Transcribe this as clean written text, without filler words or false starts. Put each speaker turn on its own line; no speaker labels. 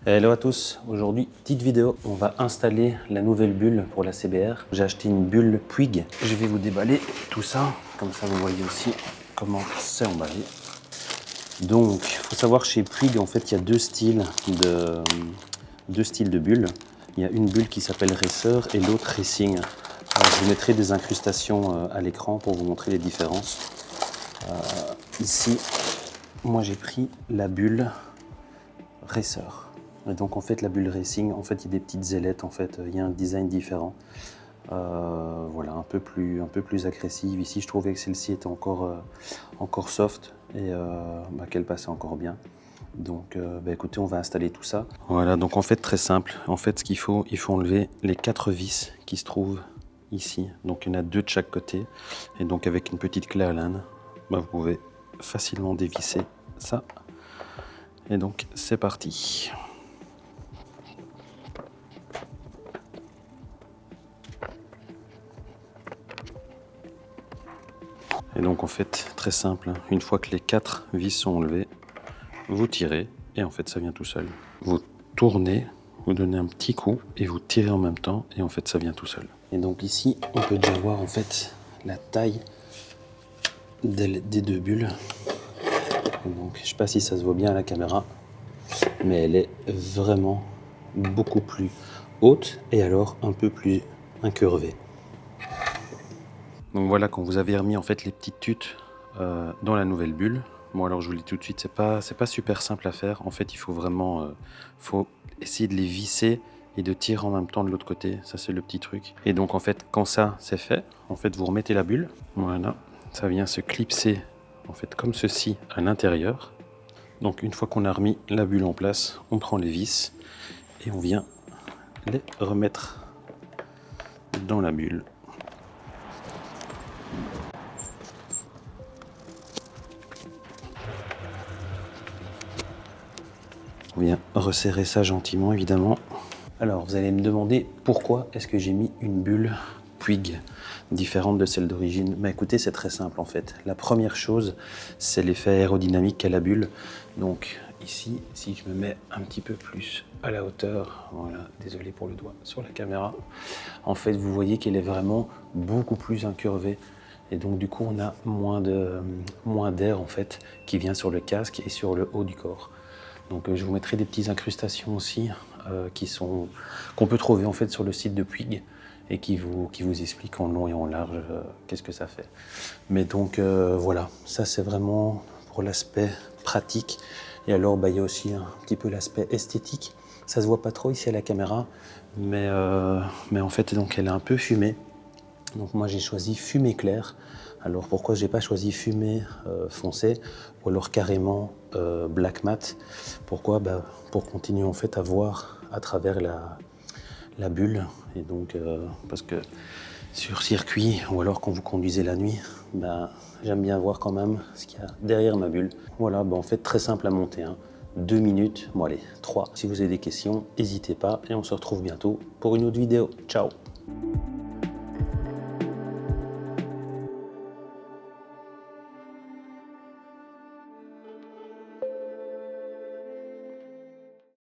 Hello à tous, aujourd'hui petite vidéo, on va installer la nouvelle bulle pour la CBR. J'ai acheté une bulle Puig, je vais vous déballer tout ça, comme ça vous voyez aussi comment c'est emballé. Donc il faut savoir chez Puig en fait il y a deux styles de bulles. Il y a une bulle qui s'appelle Racer et l'autre Racing. Alors, je vous mettrai des incrustations à l'écran pour vous montrer les différences. Ici, moi j'ai pris la bulle Racer. Et donc en fait la bulle Racing, en fait il y a des petites ailettes, en fait il y a un design différent. Voilà, un peu plus agressive. Ici je trouvais que celle-ci était encore soft et qu'elle passait encore bien. Donc écoutez, on va installer tout ça. Voilà, donc en fait très simple. En fait ce qu'il faut, il faut enlever les 4 vis qui se trouvent ici. Donc il y en a 2 de chaque côté. Et donc avec une petite clé Allen, vous pouvez facilement dévisser ça. Et donc c'est parti. Et donc en fait très simple, une fois que les 4 vis sont enlevées, vous tirez et en fait ça vient tout seul. Vous tournez, vous donnez un petit coup et vous tirez en même temps et en fait ça vient tout seul. Et donc ici on peut déjà voir en fait la taille des 2 bulles. Et donc je sais pas si ça se voit bien à la caméra, mais elle est vraiment beaucoup plus haute et alors un peu plus incurvée. Donc voilà, quand vous avez remis en fait les petites tutes dans la nouvelle bulle. Bon alors je vous le dis tout de suite, c'est pas super simple à faire. En fait il faut vraiment faut essayer de les visser et de tirer en même temps de l'autre côté. Ça c'est le petit truc. Et donc en fait quand ça c'est fait, en fait vous remettez la bulle. Voilà, ça vient se clipser en fait comme ceci à l'intérieur. Donc une fois qu'on a remis la bulle en place, on prend les vis et on vient les remettre dans la bulle. On vient resserrer ça gentiment évidemment. Alors vous allez me demander pourquoi est-ce que j'ai mis une bulle Puig différente de celle d'origine. Mais écoutez, c'est très simple en fait. La première chose, c'est l'effet aérodynamique qu'a la bulle. Donc ici, si je me mets un petit peu plus à la hauteur, voilà, désolé pour le doigt sur la caméra, en fait vous voyez qu'elle est vraiment beaucoup plus incurvée. Et donc du coup on a moins d'air en fait qui vient sur le casque et sur le haut du corps. Donc je vous mettrai des petites incrustations aussi qu'on peut trouver en fait sur le site de Puig et qui vous expliquent en long et en large qu'est-ce que ça fait. Mais donc voilà, ça c'est vraiment pour l'aspect pratique. Et alors il y a aussi un petit peu l'aspect esthétique. Ça se voit pas trop ici à la caméra, mais en fait donc elle est un peu fumée. Donc moi j'ai choisi fumée claire. Alors pourquoi j'ai pas choisi fumée foncée ou alors carrément black mat? Pourquoi? Pour continuer en fait à voir à travers la bulle. Et donc parce que sur circuit ou alors quand vous conduisez la nuit, j'aime bien voir quand même ce qu'il y a derrière ma bulle. Voilà, en fait très simple à monter. 2 minutes, bon allez, 3. Si vous avez des questions, n'hésitez pas et on se retrouve bientôt pour une autre vidéo. Ciao!